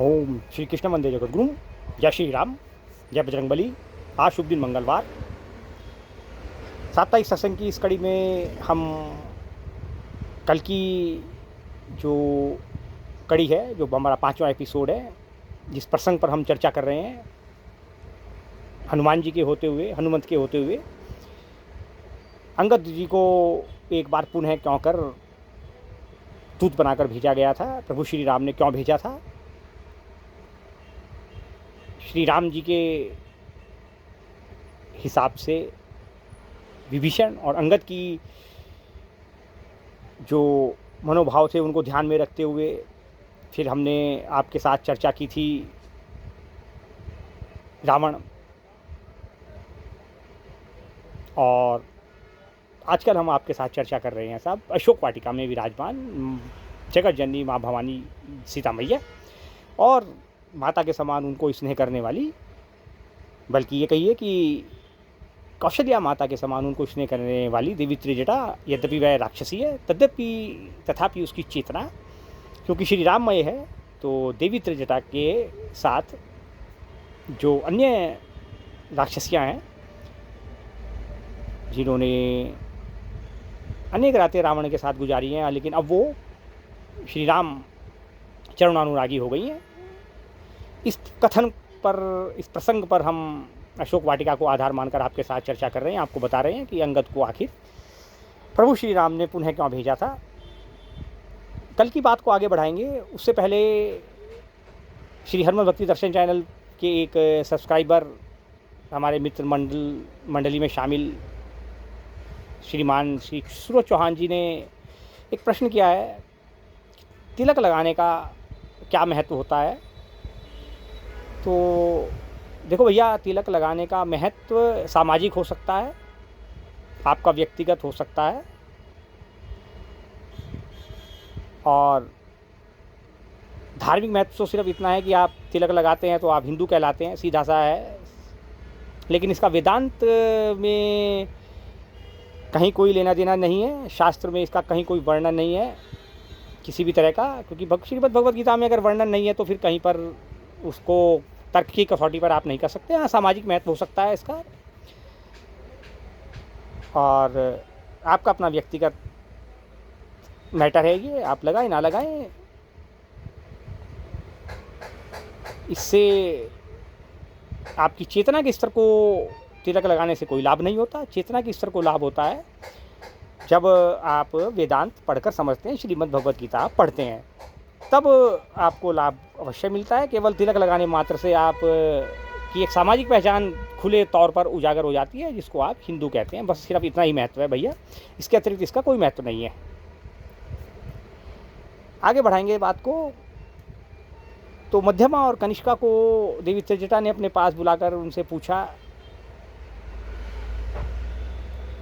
ओम श्री कृष्ण वंदे जगद्गुरु। जय श्री राम, जय बजरंगबली। आज शुभ दिन मंगलवार, साप्ताहिक सत्संग की इस कड़ी में हम कल की जो कड़ी है, जो हमारा 5वां एपिसोड है, जिस प्रसंग पर हम चर्चा कर रहे हैं, हनुमान जी के होते हुए, हनुमंत के होते हुए अंगद जी को एक बार पुनः क्यों कर दूत बनाकर भेजा गया था, प्रभु श्री राम ने क्यों भेजा था। श्री राम जी के हिसाब से विभीषण और अंगद की जो मनोभाव थे उनको ध्यान में रखते हुए फिर हमने आपके साथ चर्चा की थी रावण, और आजकल हम आपके साथ चर्चा कर रहे हैं साहब अशोक वाटिका में विराजमान जगत जननी माँ भवानी सीता मैया, और माता के समान उनको स्नेह करने वाली, बल्कि ये कहिए कि कौशल्या माता के समान उनको स्नेह करने वाली देवी त्रिजटा। यद्यपि वह राक्षसी है तथापि उसकी चेतना, क्योंकि श्री राममय है, तो देवी त्रिजटा के साथ जो अन्य राक्षसियाँ हैं जिन्होंने अनेक रातें रावण के साथ गुजारी हैं, लेकिन अब वो श्री राम चरणानुरागी हो गई हैं। इस कथन पर, इस प्रसंग पर हम अशोक वाटिका को आधार मानकर आपके साथ चर्चा कर रहे हैं, आपको बता रहे हैं कि अंगद को आखिर प्रभु श्री राम ने पुनः क्यों भेजा था। कल की बात को आगे बढ़ाएंगे, उससे पहले श्री हनुमान भक्ति दर्शन चैनल के एक सब्सक्राइबर, हमारे मित्र मंडली में शामिल श्रीमान श्री सूरज चौहान जी ने एक प्रश्न किया है, तिलक लगाने का क्या महत्व होता है। तो देखो भैया, तिलक लगाने का महत्व सामाजिक हो सकता है, आपका व्यक्तिगत हो सकता है, और धार्मिक महत्व तो सिर्फ इतना है कि आप तिलक लगाते हैं तो आप हिंदू कहलाते हैं, सीधा सा है। लेकिन इसका वेदांत में कहीं कोई लेना देना नहीं है, शास्त्र में इसका कहीं कोई वर्णन नहीं है किसी भी तरह का, क्योंकि श्रीमद् भगवद गीता में अगर वर्णन नहीं है तो फिर कहीं पर उसको तर्क की कसौटी पर आप नहीं कर सकते। हाँ, सामाजिक महत्व हो सकता है इसका, और आपका अपना व्यक्तिगत मैटर है, ये आप लगाएं ना लगाएं, इससे आपकी चेतना के स्तर को तिलक लगाने से कोई लाभ नहीं होता। चेतना के स्तर को लाभ होता है जब आप वेदांत पढ़कर समझते हैं, श्रीमद् भगवद गीता पढ़ते हैं, तब आपको लाभ अवश्य मिलता है। केवल तिलक लगाने मात्र से आप की एक सामाजिक पहचान खुले तौर पर उजागर हो जाती है, जिसको आप हिंदू कहते हैं। बस सिर्फ इतना ही महत्व है भैया, इसके अतिरिक्त इसका कोई महत्व नहीं है। आगे बढ़ाएंगे बात को, तो मध्यमा और कनिष्का को देवी त्रिजटा ने अपने पास बुलाकर उनसे पूछा,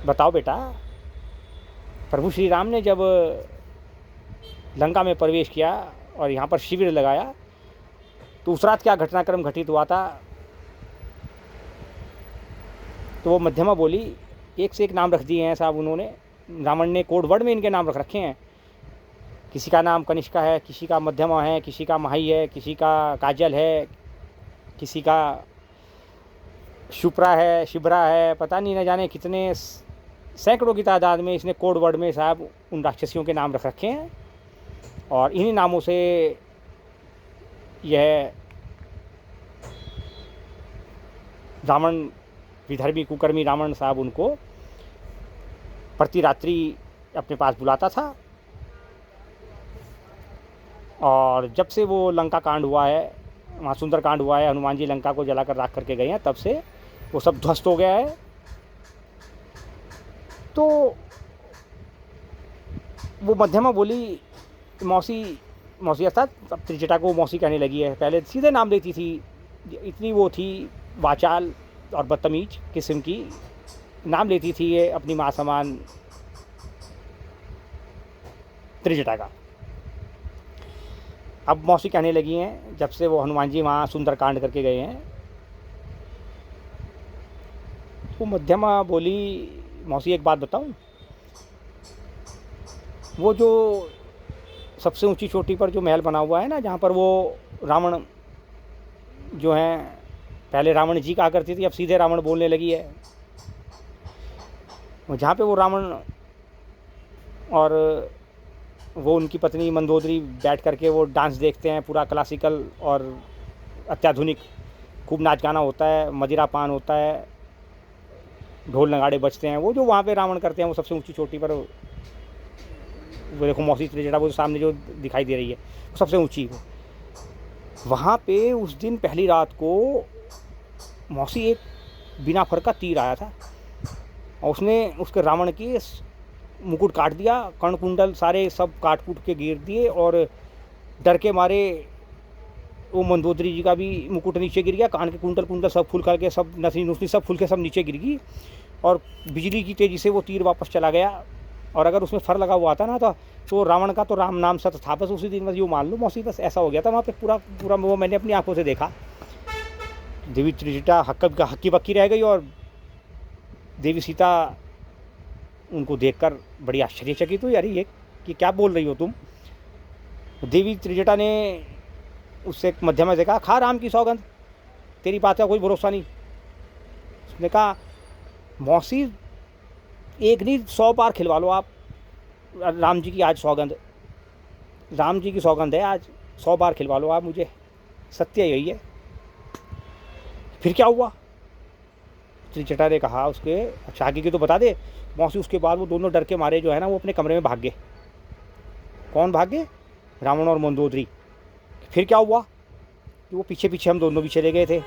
बताओ बेटा, प्रभु श्री राम ने जब लंका में प्रवेश किया और यहाँ पर शिविर लगाया तो उस रात क्या घटनाक्रम घटित हुआ था। तो वो मध्यमा बोली, एक से एक नाम रख दिए हैं साहब उन्होंने, रावण ने कोड वर्ड में इनके नाम रख रखे हैं। किसी का नाम कनिष्का है, किसी का मध्यमा है, किसी का माही है, किसी का काजल है, किसी का शुप्रा है, शिब्रा है, पता नहीं न जाने कितने सैकड़ों की तादाद में इसने कोड वर्ड में साहब उन राक्षसियों के नाम रख रखे हैं, और इन्हीं नामों से यह रावण, विधर्मी कुकर्मी रावण साहब उनको प्रति रात्रि अपने पास बुलाता था। और जब से वो लंका कांड हुआ है, वहाँ सुंदर कांड हुआ है, हनुमान जी लंका को जलाकर राख करके गए हैं, तब से वो सब ध्वस्त हो गया है। तो वो मध्यमा बोली, मौसी अर्थात अब त्रिजटा को मौसी कहने लगी है, पहले सीधे नाम लेती थी, इतनी वो थी वाचाल और बदतमीज किस्म की, नाम लेती थी ये अपनी माँ समान त्रिजटा का। अब मौसी कहने लगी हैं जब से वो हनुमान जी वहाँ सुंदर कांड करके गए हैं। तो मध्यमा बोली, मौसी एक बात बताऊं, वो जो सबसे ऊंची चोटी पर जो महल बना हुआ है ना, जहाँ पर वो रावण जो है, पहले रावण जी कहा करती थी, अब सीधे रावण बोलने लगी है। जहाँ पे वो रावण और वो उनकी पत्नी मंदोदरी बैठ करके वो डांस देखते हैं, पूरा क्लासिकल और अत्याधुनिक, खूब नाच गाना होता है, मदिरा पान होता है, ढोल नगाड़े बजते हैं। वो जो वहाँ पे रावण करते हैं वो सबसे ऊंची चोटी पर, वो देखो मौसी त्रिजटा वो सामने जो दिखाई दे रही है वो सबसे ऊंची। वहाँ पे उस दिन पहली रात को मौसी एक बिना फर का तीर आया था और उसने उसके रावण के मुकुट काट दिया, कर्ण कुंडल सारे सब काट कूट के गिर दिए और डर के मारे वो मंदोदरी जी का भी मुकुट नीचे गिर गया, कान के कुंडल सब फूल करके, सब नसनी नुसनी सब फूल के सब नीचे गिर गई और बिजली की तेज़ी से वो तीर वापस चला गया। और अगर उसमें फर लगा हुआ आता ना तो रावण का तो राम नाम सत था बस उसी दिन, बस यूँ मान लो मौसी, बस ऐसा हो गया था वहाँ पे पूरा पूरा। वो मैंने अपनी आंखों से देखा। देवी त्रिजटा हक्की बक्की रह गई और देवी सीता उनको देखकर बड़ी आश्चर्यचकित हुई, अरे ये कि क्या बोल रही हो तुम। देवी त्रिजटा ने उससे मध्यमा से कहा, खा राम की सौगंध, तेरी बात का कोई भरोसा नहीं। उसने कहा, मौसी एक नहीं 100 बार खिलवा लो आप राम जी की, आज सौगंध, राम जी की सौगंध है, आज 100 बार खिलवा लो आप मुझे, सत्य यही है। फिर क्या हुआ? त्रिजटा ने कहा उसके, अच्छा आगे की तो बता दे मौसी। उसके बाद वो दोनों डर के मारे जो है ना वो अपने कमरे में भाग गए। कौन भाग गए? रावण और मंदोदरी। फिर क्या हुआ कि वो पीछे पीछे हम दोनों भी चले गए थे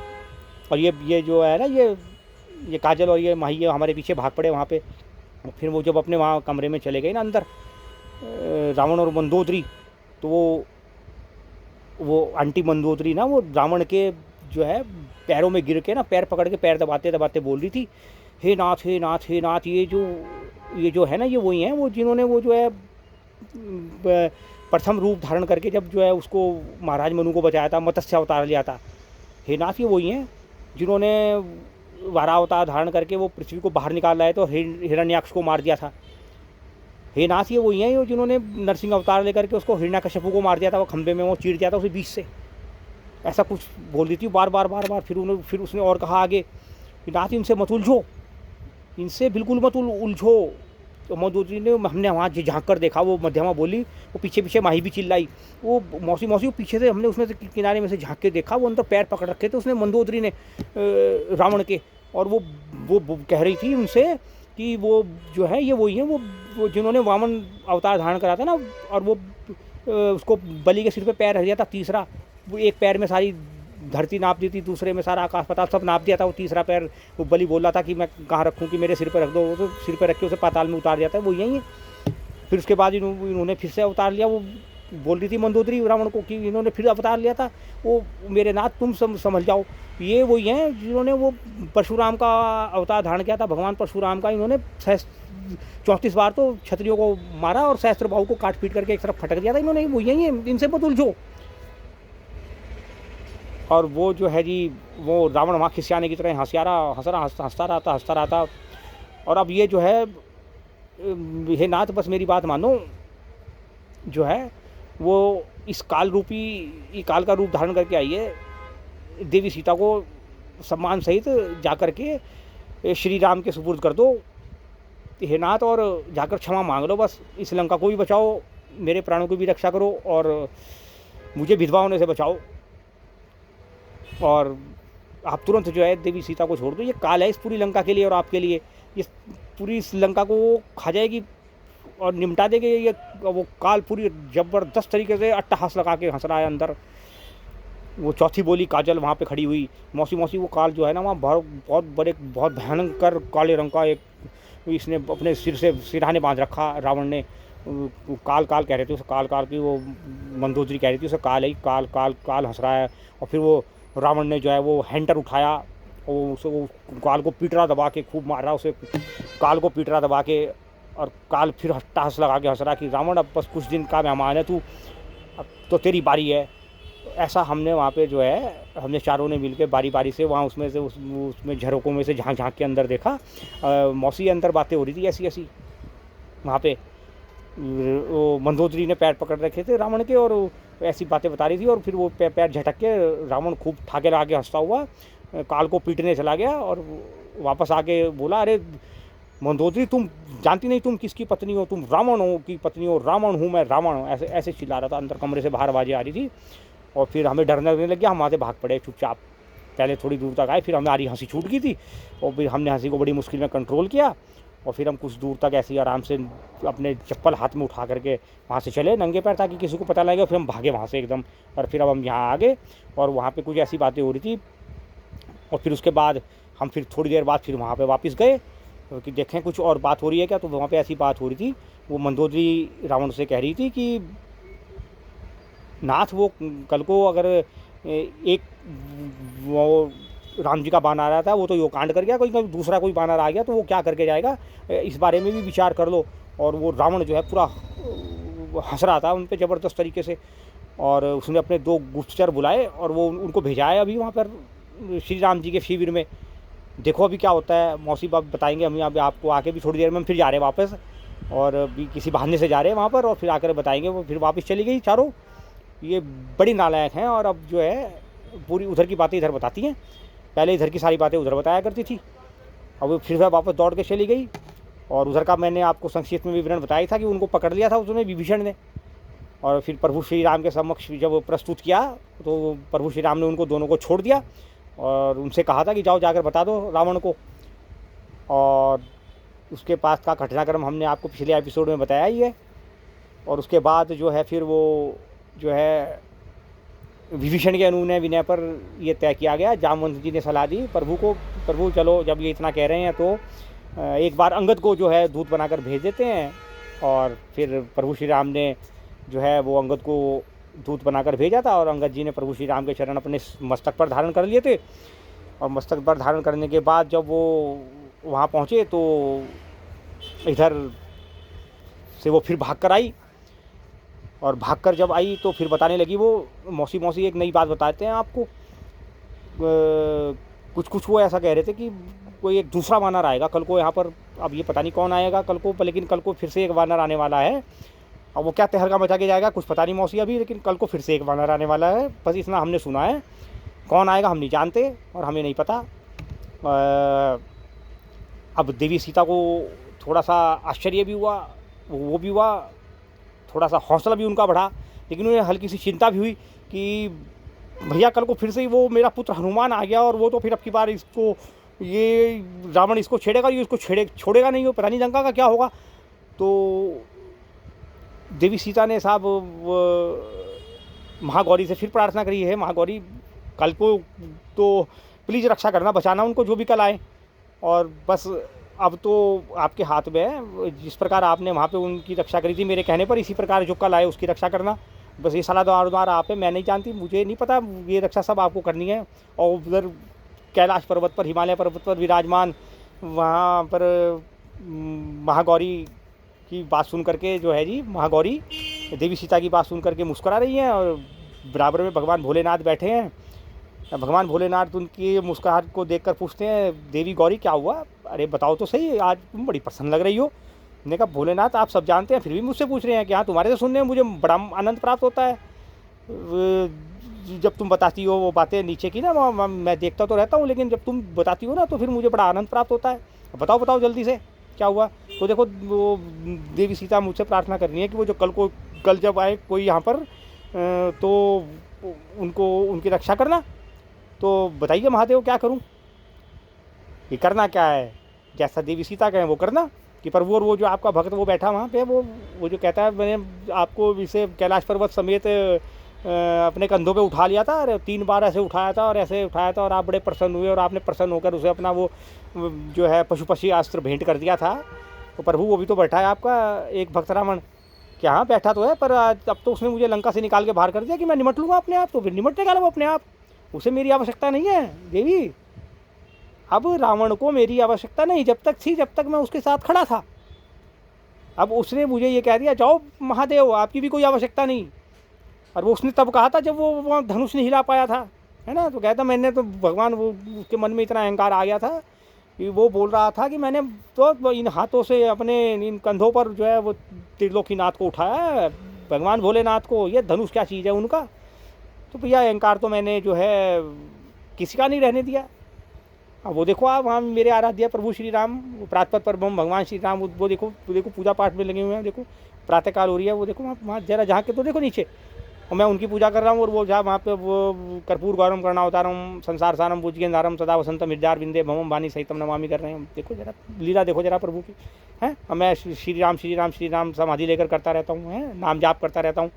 और ये जो है ना ये काजल और ये माही हमारे पीछे भाग पड़े वहाँ पे। फिर वो जब अपने वहाँ कमरे में चले गए ना अंदर रावण और मंदोदरी, तो वो आंटी मंदोदरी ना वो रावण के जो है पैरों में गिर के ना, पैर पकड़ के पैर दबाते दबाते बोल रही थी, हे नाथ हे नाथ हे नाथ, ये जो है ना ये वही हैं वो जिन्होंने वो जो है प्रथम रूप धारण करके जब जो है उसको महाराज मनु को बचाया था, मत्स्य अवतार लिया था। हे नाथ ये वही हैं जिन्होंने वारा अवतार धारण करके वो पृथ्वी को बाहर निकाल लाए तो हिरण्याक्ष को मार दिया था। हे नाथ ये वही हैं जिन्होंने नरसिंह अवतार लेकर के उसको हिरण्याकश्यपु को मार दिया था, वो खंबे में वो चीर दिया था उसे बीच से। ऐसा कुछ बोल रही थी बार बार। फिर उसने और कहा आगे कि नाथ इनसे मत उलझो, इनसे बिल्कुल मत उलझो। तो मंदोदरी ने, हमने वहाँ झाँक कर देखा, वो मध्यमा बोली, वो पीछे पीछे माही भी चिल्लाई, वो मौसी वो पीछे से, हमने उसमें से किनारे में से झाँक के देखा, वो अंदर पैर पकड़ रखे थे उसने मंदोदरी ने रावण के। और वो कह रही थी उनसे कि वो जो है ये वही है वो जिन्होंने वामन अवतार धारण करा था ना, और वो उसको बलि के सिर पे पैर रख दिया था तीसरा, वो एक पैर में सारी धरती नाप दी थी, दूसरे में सारा आकाश पाताल सब नाप दिया था, वो तीसरा पैर वो बलि बोल रहा था कि मैं कहाँ रखूँ, कि मेरे सिर पे रख दो, वो तो सिर पे रख के उसे पाताल में उतार दिया था, वो यही है। फिर उसके बाद इन्होंने फिर से अवतार लिया। वो बोल रही थी मंदोदरी रावण को कि इन्होंने फिर अवतार लिया था, वो मेरे नाथ तुम समझ जाओ, ये वही हैं जिन्होंने वो परशुराम का अवतार धारण किया था, भगवान परशुराम का। इन्होंने 34 बार तो क्षत्रियों को मारा और सहस्त्र बाहु को काट पीट करके एक तरफ फटक दिया था, इन्होंने वही हैं, इनसे मत उलझो। और वो जो है जी वो रावण वहाँ खिसियाने की तरह हंसता रहा था। और अब ये जो है, हे नाथ बस मेरी बात मानो, जो है वो इस काल का रूप धारण करके आई है, देवी सीता को सम्मान सहित जाकर के श्री राम के सुपुर्द कर दो हे नाथ, और जाकर क्षमा मांग लो, बस इस लंका को भी बचाओ, मेरे प्राणों की भी रक्षा करो और मुझे विधवा होने से बचाओ। और आप तुरंत जो है देवी सीता को छोड़ दो, ये काल है इस पूरी लंका के लिए और आपके लिए, ये पूरी इस लंका को खा जाएगी और निमटा देगी। ये वो काल पूरी ज़बरदस्त तरीके से अट्टहास लगा के हंस रहा है अंदर। वो चौथी बोली काजल वहाँ पे खड़ी हुई, मौसी वो काल जो है ना वहाँ बहुत भयंकर काले रंग का एक इसने अपने सिर से सिरहाने बांध रखा रावण ने। काल कह रहे थे उसे, काल की वो मंदोदरी कह रही थी उसे काल है, काल हंस रहा है। और फिर वो रावण ने जो है वो हैंटर उठाया और उसे वो काल को पीट रहा दबा के, खूब मार रहा उसे, काल को पीट रहा दबा के। और काल फिर हट्टास लगा के हंस रहा कि रावण अब बस कुछ दिन का मेहमान है तू, अब तो तेरी बारी है। ऐसा हमने वहाँ पे जो है, हमने चारों ने मिलकर बारी से वहाँ उसमें झरोकों में से झाँक के अंदर देखा। मौसी अंदर बातें हो रही थी ऐसी वहाँ पे। वो मंदोदरी ने पैर पकड़ रखे थे रावण के, और वो ऐसी बातें बता रही थी, और फिर वो पैर झटक के रावण खूब ठाके लगा के हंसता हुआ काल को पीटने चला गया, और वापस आके बोला, अरे मंदोदरी तुम जानती नहीं तुम किसकी पत्नी हो, तुम रावण हो की पत्नी हो, रावण हूँ मैं, रावण हूँ, ऐसे ऐसे चिल्ला रहा था। अंदर कमरे से बाहर आवाज़ें आ रही थी, और फिर हमें डर लगने लग गया, हम वहाँ से भाग पड़े चुपचाप। पहले थोड़ी दूर तक आए, फिर हमारी हंसी छूट गई थी, और फिर हमने हंसी को बड़ी मुश्किल में कंट्रोल किया, और फिर हम कुछ दूर तक ऐसे ही आराम से अपने चप्पल हाथ में उठा करके वहाँ से चले नंगे पैर, ताकि किसी को पता लगे, फिर हम भागे वहाँ से एकदम। और फिर अब हम यहाँ आ गए, और वहाँ पे कुछ ऐसी बातें हो रही थी, और फिर उसके बाद हम फिर थोड़ी देर बाद फिर वहाँ पे वापस गए कि देखें कुछ और बात हो रही है क्या। तो वहाँ पे ऐसी बात हो रही थी, वो मंदोदरी रावण से कह रही थी कि नाथ वो कल को अगर एक वो राम जी का बानर आया था, वो तो यो कांड कर गया, कोई दूसरा कोई बानर आ गया तो वो क्या करके जाएगा, इस बारे में भी विचार कर लो। और वो रावण जो है पूरा हंस रहा था उन पर ज़बरदस्त तरीके से, और उसने अपने 2 गुप्तचर बुलाए, और वो उनको भेजा है अभी वहाँ पर श्री राम जी के शिविर में। देखो अभी क्या होता है, मौसी बाप बताएंगे, हम यहाँ पे आपको आके भी थोड़ी देर में हम फिर जा रहे हैं वापस, और भी किसी बहाने से जा रहे हैं वहाँ पर, और फिर आकर बताएंगे। वो फिर वापस चली गई चारों, ये बड़ी नालायक हैं, और अब जो है पूरी उधर की बातें इधर बताती हैं, पहले इधर की सारी बातें उधर बताया करती थी, अब वो फिर वापस दौड़ के चली गई। और उधर का मैंने आपको संक्षिप्त में विवरण बताया था कि उनको पकड़ लिया था उसने विभीषण ने, और फिर प्रभु श्री राम के समक्ष जब प्रस्तुत किया तो प्रभु श्री राम ने उनको दोनों को छोड़ दिया, और उनसे कहा था कि जाओ जाकर बता दो रावण को। और उसके पास का घटनाक्रम हमने आपको पिछले एपिसोड में बताया ही है। और उसके बाद जो है फिर वो जो है विभीषण के अनुनय विनय पर यह तय किया गया, जामवंत जी ने सलाह दी प्रभु को, प्रभु चलो जब ये इतना कह रहे हैं तो एक बार अंगद को जो है दूत बनाकर भेज देते हैं। और फिर प्रभु श्री राम ने जो है वो अंगद को दूत बनाकर भेजा था, और अंगद जी ने प्रभु श्री राम के चरण अपने मस्तक पर धारण कर लिए थे। और मस्तक पर धारण करने के बाद जब वो वहाँ पहुँचे तो इधर से वो फिर भाग कर आई, और भागकर जब आई तो फिर बताने लगी वो, मौसी मौसी एक नई बात बताते हैं आपको, कुछ कुछ वो ऐसा कह रहे थे कि कोई एक दूसरा वानर आएगा कल को यहाँ पर, अब ये पता नहीं कौन आएगा कल को, लेकिन कल को फिर से एक वानर आने वाला है। अब वो क्या तहलका मचा के जाएगा कुछ पता नहीं मौसी अभी, लेकिन कल को फिर से एक वानर आने वाला है, बस इतना हमने सुना है, कौन आएगा हम नहीं जानते और हमें नहीं पता। अब देवी सीता को थोड़ा सा आश्चर्य भी हुआ, वो भी हुआ, थोड़ा सा हौसला भी उनका बढ़ा, लेकिन उन्हें हल्की सी चिंता भी हुई कि भैया कल को फिर से वो मेरा पुत्र हनुमान आ गया, और वो तो फिर अब की बार इसको ये रावण इसको छेड़ेगा, ये इसको छोड़ेगा नहीं, वो पता नहीं लंका का क्या होगा। तो देवी सीता ने साहब महागौरी से फिर प्रार्थना करी है, महागौरी कल को तो प्लीज़ रक्षा करना, बचाना उनको जो भी कल आए, और बस अब तो आपके हाथ में है, जिस प्रकार आपने वहाँ पे उनकी रक्षा करी थी मेरे कहने पर, इसी प्रकार जो कल आए उसकी रक्षा करना, बस ये सलाह द्वारा आप है, मैं नहीं जानती, मुझे नहीं पता, ये रक्षा सब आपको करनी है। और उधर कैलाश पर्वत पर, हिमालय पर्वत पर विराजमान वहाँ पर महागौरी की बात सुन करके जो है जी, महागौरी देवी सीता की बात सुन करके मुस्कुरा रही हैं, और बराबर में भगवान भोलेनाथ बैठे हैं। भगवान भोलेनाथ उनकी मुस्कुराहट को देखकर पूछते हैं, देवी गौरी क्या हुआ, अरे बताओ तो सही, आज तुम बड़ी प्रसन्न लग रही हो। मैंने कहा भोलेनाथ आप सब जानते हैं फिर भी मुझसे पूछ रहे हैं कि हाँ तुम्हारे से सुनने में मुझे बड़ा आनंद प्राप्त होता है, जब तुम बताती हो वो बातें नीचे की ना, मैं देखता तो रहता हूँ, लेकिन जब तुम बताती हो ना तो फिर मुझे बड़ा आनंद प्राप्त होता है, बताओ बताओ जल्दी से क्या हुआ। तो देखो वो देवी सीता मुझसे प्रार्थना करनी है कि वो जो कल जब आए कोई यहाँ पर तो उनको उनकी रक्षा करना। तो बताइए महादेव क्या करूं, ये करना क्या है, जैसा देवी सीता कहें वो करना कि प्रभु, और वो जो आपका भक्त वो बैठा वहाँ पे, वो जो कहता है मैंने आपको इसे कैलाश पर्वत समेत अपने कंधों पे उठा लिया था, और 3 बार ऐसे उठाया था और ऐसे उठाया था, और आप बड़े प्रसन्न हुए, और आपने प्रसन्न होकर उसे अपना वो जो है पशुपक्षी अस्त्र भेंट कर दिया था। तो प्रभु वो भी तो बैठा है आपका एक भक्त रावण, कि हाँ बैठा तो है, पर अब तो उसने मुझे लंका से निकाल के बाहर कर दिया कि मैं निमट लूँगा अपने आप, तो फिर निमटने का वो अपने आप, उसे मेरी आवश्यकता नहीं है देवी। अब रावण को मेरी आवश्यकता नहीं जब तक थी, जब तक मैं उसके साथ खड़ा था। अब उसने मुझे ये कह दिया जाओ महादेव आपकी भी कोई आवश्यकता नहीं, और वो उसने तब कहा था जब वो वहाँ धनुष नहीं हिला पाया था, है ना। तो कहता मैंने तो भगवान वो उसके मन में इतना अहंकार आ गया था कि वो बोल रहा था कि मैंने तो इन हाथों से अपने इन कंधों पर जो है वो त्रिलोकीनाथ को उठाया है, भगवान भोलेनाथ को, ये धनुष क्या चीज़ है उनका। तो भैया अहंकार तो मैंने जो है किसी का नहीं रहने दिया। अब वो देखो आप वहाँ मेरे आराध्य प्रभु श्री राम, प्रातपद पर भगवान श्री राम, वो देखो पूजा पाठ में लगे हुए हैं, देखो प्रातःकाल हो रही है, वो देखो वहाँ जरा जहाँ के तो देखो नीचे, और मैं उनकी पूजा कर रहा हूँ, और वो जहाँ वहाँ पे वो कर्पूर गौरम कर्णावतारम संसार सारम भुजगेंद्रम सदा वसंतम हृदयार बिंदे भवम वाणी सहितम नमामि कर रहे हैं। देखो जरा लीला देखो जरा प्रभु की है। मैं श्री राम समाधि लेकर करता रहता हूँ, है नाम जाप करता रहता हूँ।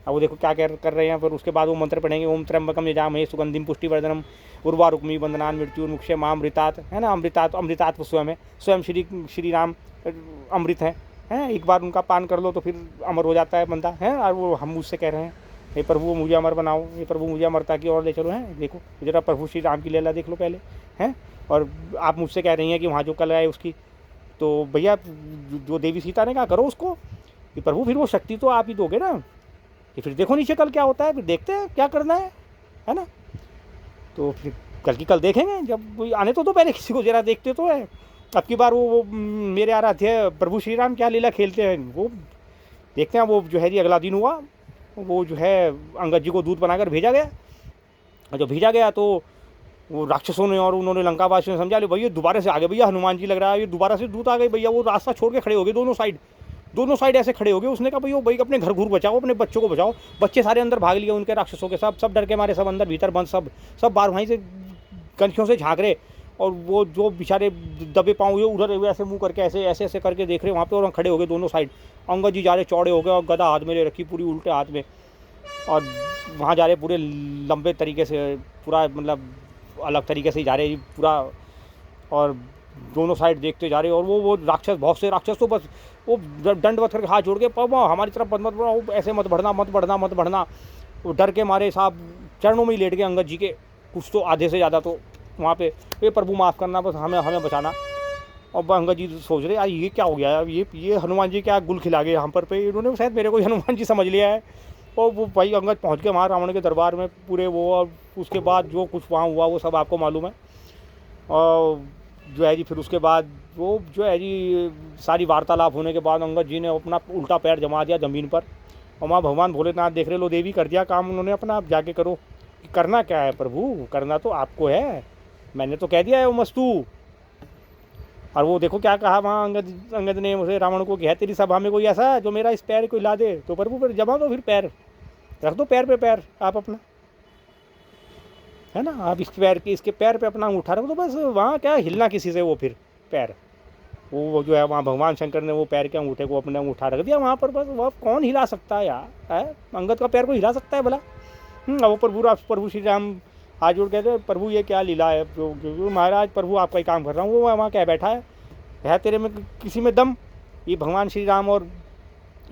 अब वो देखो क्या कर रहे हैं। फिर उसके बाद वो मंत्र पढ़ेंगे, ओम त्र्यंबकम यजामहे सुगंधिम पुष्टिवर्धनम उर्वारुक्मी वंदनान मृत्युर्मुक्षे माँ अमृतात, है ना। अमृतात वो स्वयं है, स्वयं श्री राम अमृत है। एक बार उनका पान कर लो तो फिर अमर हो जाता है बंदा, है। और वो हम मुझसे कह रहे हैं हे प्रभु मुझे अमर बनाओ, हे प्रभु मुझे अमरता की ओर ले चलो, हैं। देखो जरा प्रभु श्री राम की लीला देख लो पहले, हैं। और आप मुझसे कह रही हैं कि वहाँ जो कल है उसकी, तो भैया जो देवी सीता ने कहा करो उसको, कि प्रभु फिर वो शक्ति तो आप ही दोगे ना। कि फिर देखो नीचे कल क्या होता है, फिर देखते हैं क्या करना है ना। तो फिर कल की कल देखेंगे, जब आने तो पहले किसी को जरा देखते तो है। अब की बार वो मेरे आराध्य प्रभु श्री राम क्या लीला खेलते हैं वो देखते हैं। वो जो है जी अगला दिन हुआ, वो जो है अंगद जी को दूध बनाकर भेजा गया, और जब भेजा गया तो वो राक्षसों ने और उन्होंने लंकावासियों ने समझा लो भैया दोबारा से आ गए, भैया हनुमान जी लग रहा है ये दोबारा से दूत आ गए भैया। वो रास्ता छोड़ के खड़े हो गए, दोनों साइड ऐसे खड़े हो गए। उसने कहा भैया भाई अपने घर घूर बचाओ, अपने बच्चों को बचाओ। बच्चे सारे अंदर भाग लिए उनके, राक्षसों के सब डर के मारे, सब अंदर भीतर बंद, सब बाहर वहीं से कनखियों से झाँक रहे। और वो जो बेचारे दबे पाँव हुए उधर ऐसे मुँह करके ऐसे करके देख रहे वहाँ पे, और खड़े हो गए दोनों साइड। अंगद जी जा रहे चौड़े हो गए, और गदा हाथ में ले रखी पूरी उल्टे हाथ में, और वहाँ जा रहे पूरे लंबे तरीके से, पूरा मतलब अलग तरीके से ही जा रहे पूरा, और दोनों साइड देखते जा रहे। और वो राक्षस, बहुत से राक्षस तो बस वो दंडवत करके हाथ जोड़ के हमारी तरफ मत बढ़ना, ऐसे मत बढ़ना। वो डर के मारे साहब चरणों में ही लेट गए अंगद जी के, कुछ तो आधे से ज़्यादा तो वहाँ पे, ये प्रभु माफ़ करना, बस हमें बचाना। और अंगद जी सोच रहे यार ये क्या हो गया यार, ये हनुमान जी क्या गुल खिला गए यहाँ पर पे, इन्होंने शायद मेरे को हनुमान जी समझ लिया है। और वो भाई अंगद पहुँच के वहाँ रावण के दरबार में पूरे वो, और उसके बाद जो कुछ वहाँ हुआ वो सब आपको मालूम है। और जो है जी फिर उसके बाद वो जो है जी सारी वार्तालाप होने के बाद अंगद जी ने अपना उल्टा पैर जमा दिया ज़मीन पर, और वहाँ भगवान भोलेनाथ देख रहे, लो देवी कर दिया काम उन्होंने अपना, आप जाके करो। करना क्या है प्रभु, करना तो आपको है, मैंने तो कह दिया है वो मस्तू। और वो देखो क्या कहा वहाँ अंगद ने मुझे रावण को, कि है तेरी सभा में कोई ऐसा जो मेरा इस पैर को हिला दे। तो प्रभु फिर जमा दो, फिर पैर रख दो, पैर पे पैर आप अपना, है ना। आप इसके पैर पे अपना अंगूठा रख दो, बस वहाँ क्या हिलना किसी से, वो फिर पैर वो जो है वहाँ भगवान शंकर ने वो पैर के अंगूठे को अपने अंगूठा रख दिया वहाँ पर, बस वह कौन हिला सकता है यार, है अंगद का पैर को हिला सकता है भला। वो प्रभु श्री राम हाथ जोड़ कहते प्रभु ये क्या लीला है, महाराज प्रभु आपका ही काम कर रहा हूँ। वो वहाँ क्या बैठा है तेरे में किसी में दम। ये भगवान श्री राम और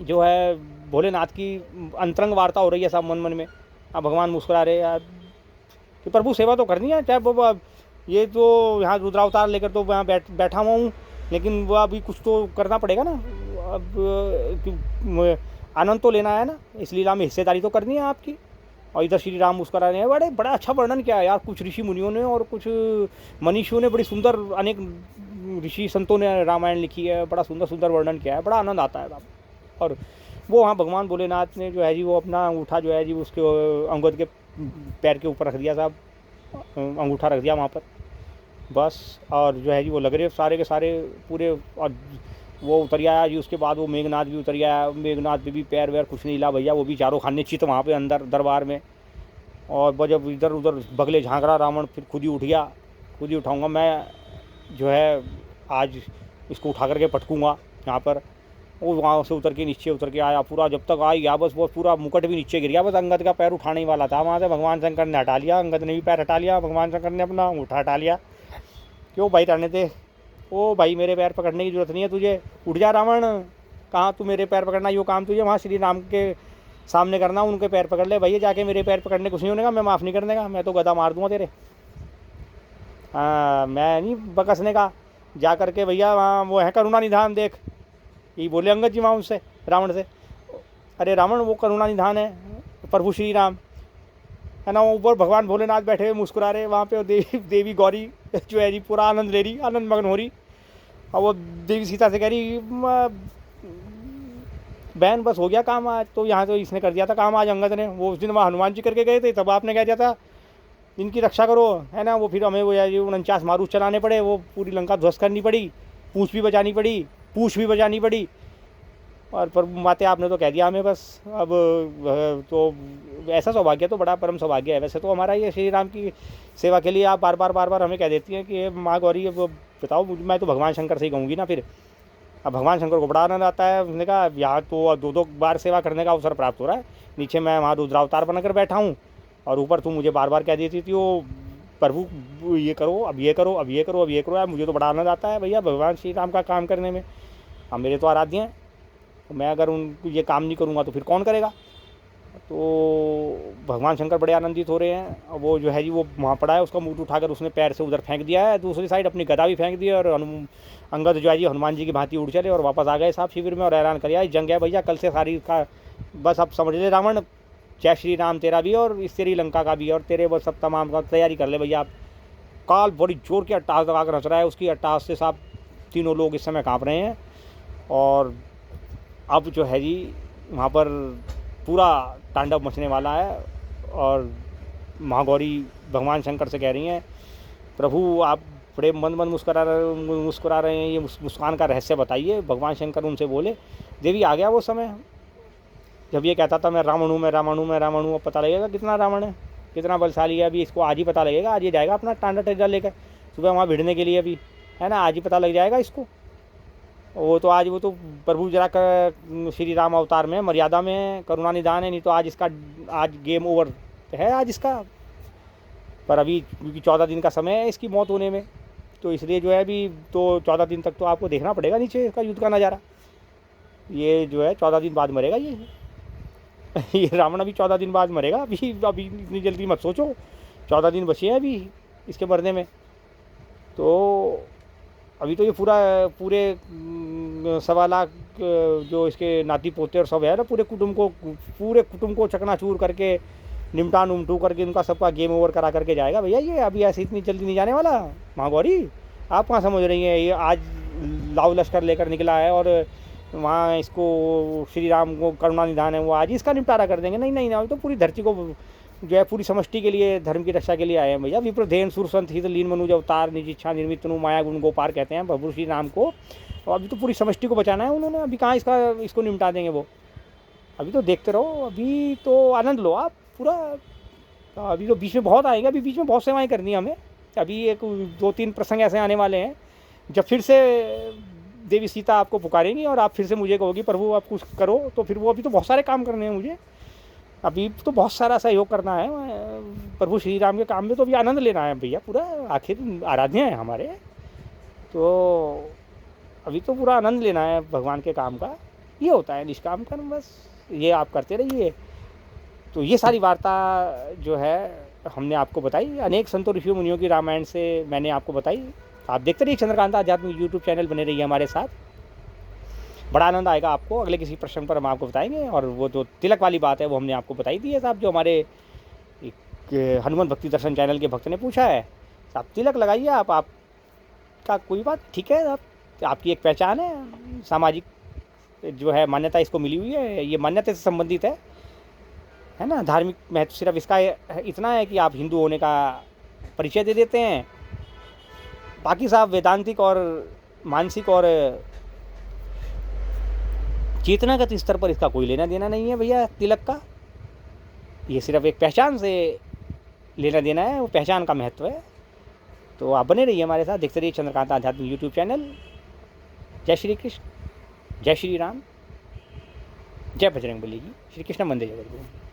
जो है भोलेनाथ की अंतरंग वार्ता हो रही है सब मन में। अब भगवान मुस्कुरा रहे यार कि प्रभु सेवा तो करनी है, चाहे वो ये तो यहाँ रुद्रावतार लेकर तो वहाँ बैठा हुआ हूँ, लेकिन वो अभी कुछ तो करना पड़ेगा ना, अब आनंद तो लेना है ना, इस लीला में हिस्सेदारी तो करनी है आपकी। और इधर श्री राम मुस्कुरा रहे हैं। बड़ा अच्छा वर्णन किया है यार, कुछ ऋषि मुनियों ने और कुछ मनीषियों ने बड़ी सुंदर, अनेक ऋषि संतों ने रामायण लिखी है, बड़ा सुंदर वर्णन किया है, बड़ा आनंद आता है साहब। और वो वहाँ भगवान भोलेनाथ ने जो है जी वो अपना अंगूठा जो है जी उसके अंगद के पैर के ऊपर रख दिया साहब, अंगूठा रख दिया वहाँ पर बस। और जो है जी वो लग रहे सारे के सारे पूरे, और वो उतर आया जी। उसके बाद वो मेघनाथ भी उतर आया, मेघनाथ पे भी पैर वैर कुछ नहीं हिला भैया, वो भी चारों खाने चित वहाँ पे अंदर दरबार में। और जब इधर उधर बगले झाँक रहा रावण, फिर खुद ही उठ गया, खुद ही उठाऊँगा मैं जो है, आज इसको उठा करके पटकूँगा यहाँ पर। वो वहाँ से उतर के नीचे उतर के आया पूरा, जब तक आ गया बस वो पूरा मुकुट भी नीचे गिर गया, बस अंगद का पैर उठाने ही वाला था। वहाँ से भगवान शंकर ने हटा लिया, अंगद ने भी पैर हटा लिया, भगवान शंकर ने अपना अंगूठा हटा लिया। क्यों भाई रहने दे, ओ भाई मेरे पैर पकड़ने की जरूरत नहीं है तुझे, उठ जा रावण, कहाँ तू मेरे पैर पकड़ना, यो काम तुझे वहाँ श्री राम के सामने करना, उनके पैर पकड़ ले भैया जाके, मेरे पैर पकड़ने कुछ नहीं होने का, मैं माफ़ नहीं करने का, मैं तो गदा मार दूँगा तेरे। हाँ मैं नहीं बकसने का, जा करके भैया वहाँ वो है करुणा निधान देख, ये बोले अंगद जी वहाँ उससे रावण से। अरे रावण वो करुणा निधान है प्रभु श्री राम, है ना। ऊपर भगवान भोलेनाथ बैठे हुए मुस्कुरा रहे, वहाँ पे देवी गौरी जो है जी पूरा आनंद ले रही, आनंद मगन हो रही। और वो देवी सीता से कह रही बहन बस हो गया काम आज, तो यहाँ तो इसने कर दिया था काम आज अंगद ने। वो उस दिन वहाँ हनुमान जी करके गए थे, तब आपने कह दिया था इनकी रक्षा करो, है ना। वो फिर हमें वो 49 मारूफ चलाने पड़े, वो पूरी लंका ध्वस्त करनी पड़ी, पूछ भी बचानी पड़ी। और पर माते आपने तो कह दिया हमें बस। अब तो ऐसा सौभाग्य तो बड़ा परम सौभाग्य है वैसे तो हमारा, ये श्री राम की सेवा के लिए आप बार बार हमें कह देती हैं कि माँ गौरी अब बताओ। मैं तो भगवान शंकर से ही कहूँगी ना फिर। अब भगवान शंकर को बड़ा आनंद आता है। उसने कहा यहाँ तो 2-2 बार सेवा करने का अवसर प्राप्त हो रहा है। नीचे मैं वहाँ रुद्रावतार बनकर बैठा हूँ और ऊपर तू मुझे बार कह देती थी वो प्रभु ये करो, अब ये करो, अब ये करो, अब ये करो। यार मुझे तो बड़ा आनंद आता है भैया भगवान श्री राम का काम करने में। अब मेरे तो आराध्य हैं, तो मैं अगर उनको ये काम नहीं करूँगा तो फिर कौन करेगा। तो भगवान शंकर बड़े आनंदित हो रहे हैं। वो जो है जी वो वहाँ पड़ा है, उसका मुँह उठाकर उसने पैर से उधर फेंक दिया है, दूसरी साइड अपनी गदा भी फेंक दी और अंगद जो है जी हनुमान जी की भांति उड़ चले और वापस आ गए साहब शिविर में और ऐलान कर दिया जंग है भैया कल से सारी का। बस अब समझ ले रावण, जय श्री राम तेरा भी और इस तेरी लंका का भी, और तेरे वो सब तमाम का तैयारी कर ले भैया। आप काल बड़ी जोर की अट्टहास लगा कर हंस रहा है, उसकी अट्टहास से साहब तीनों लोग इस समय काँप रहे हैं। और अब जो है जी वहाँ पर पूरा तांडव मचने वाला है। और महागौरी भगवान शंकर से कह रही हैं प्रभु आप बड़े मंद मुस्कुरा रहे हैं, ये मुस्कान का रहस्य बताइए। भगवान शंकर उनसे बोले देवी आ गया वो समय जब ये कहता था मैं रावण हूँ। अब पता लगेगा कितना रावण है, कितना बलशाली है। अभी इसको आज ही पता लगेगा, आज ये जाएगा अपना टांडा टेजा लेकर सुबह वहाँ भिड़ने के लिए अभी, है ना। आज ही पता लग जाएगा इसको। वो तो प्रभु जरा श्री राम अवतार में मर्यादा में करुणा निदान है, नहीं तो आज गेम ओवर है आज इसका। पर अभी क्योंकि 14 दिन का समय है इसकी मौत होने में, तो इसलिए जो है अभी तो 14 दिन तक तो आपको देखना पड़ेगा नीचे इसका युद्ध का नज़ारा। ये जो है 14 दिन बाद मरेगा ये रावण अभी 14 दिन बाद मरेगा। अभी इतनी जल्दी मत सोचो, 14 दिन बचे हैं अभी इसके मरने में। तो अभी तो ये पूरे 1.25 लाख जो इसके नाती पोते और सब है ना, पूरे कुटुंब को चकनाचूर करके निमटा नुमटू करके उनका सबका गेम ओवर करा करके जाएगा भैया ये। अभी ऐसे इतनी जल्दी नहीं जाने वाला। माँ गौरी आप कहाँ समझ रही हैं, ये आज लाव लश्कर लेकर निकला है और वहाँ इसको श्री राम को करुणा निधान है वो आज इसका निपटारा कर देंगे। नहीं, तो पूरी धरती को जो है पूरी समष्टि के लिए धर्म की रक्षा के लिए आए हैं भैया। विप्रधेन सुर संत हित लीन मनुज अवतार निज इच्छा निर्मित तनु माया गुण गोपार कहते हैं प्रभु श्री राम को। और अभी तो पूरी समष्टि को बचाना है उन्होंने। अभी कहाँ इसको निपटा देंगे वो। अभी तो देखते रहो, अभी तो आनंद लो आप पूरा। अभी तो बीच में बहुत आएंगे, अभी बीच में बहुत सेवाएं करनी है हमें। अभी 2-3 प्रसंग ऐसे आने वाले हैं जब फिर से देवी सीता आपको पुकारेंगी और आप फिर से मुझे कहोगी प्रभु आप कुछ करो। तो फिर वो अभी तो बहुत सारे काम करने हैं मुझे, अभी तो बहुत सारा सहयोग करना है प्रभु श्री राम के काम में। तो अभी आनंद लेना है भैया पूरा, आखिर आराध्य हैं हमारे। तो अभी तो पूरा आनंद लेना है भगवान के काम का। ये होता है निष्काम कर्म, बस ये आप करते रहिए। तो ये सारी वार्ता जो है हमने आपको बताई, अनेक संतों ऋषियों मुनियों की रामायण से मैंने आपको बताई। आप देखते रहिए चंद्रकांता आध्यात्मिक यूट्यूब चैनल बने रहिए हमारे साथ, बड़ा आनंद आएगा आपको। अगले किसी प्रश्न पर हम आपको बताएंगे। और वो जो तिलक वाली बात है वो हमने आपको बताई दी है साहब, जो हमारे एक हनुमान भक्ति दर्शन चैनल के भक्त ने पूछा है साहब तिलक लगाइए आपका कोई बात ठीक है साहब, आपकी एक पहचान है, सामाजिक जो है मान्यता इसको मिली हुई है, ये मान्यता से संबंधित है ना। धार्मिक महत्व सिर्फ इसका इतना है कि आप हिंदू होने का परिचय दे देते हैं। बाकी साहब वेदांतिक और मानसिक और चेतनागत स्तर पर इसका कोई लेना देना नहीं है भैया तिलक का। ये सिर्फ एक पहचान से लेना देना है, वो पहचान का महत्व है। तो आप बने रहिए हमारे साथ, देखते रहिए चंद्रकांता आध्यात्मिक यूट्यूब चैनल। जय श्री कृष्ण, जय श्री राम, जय बजरंगबली जी, श्री कृष्ण वंदे जगद्गुरु।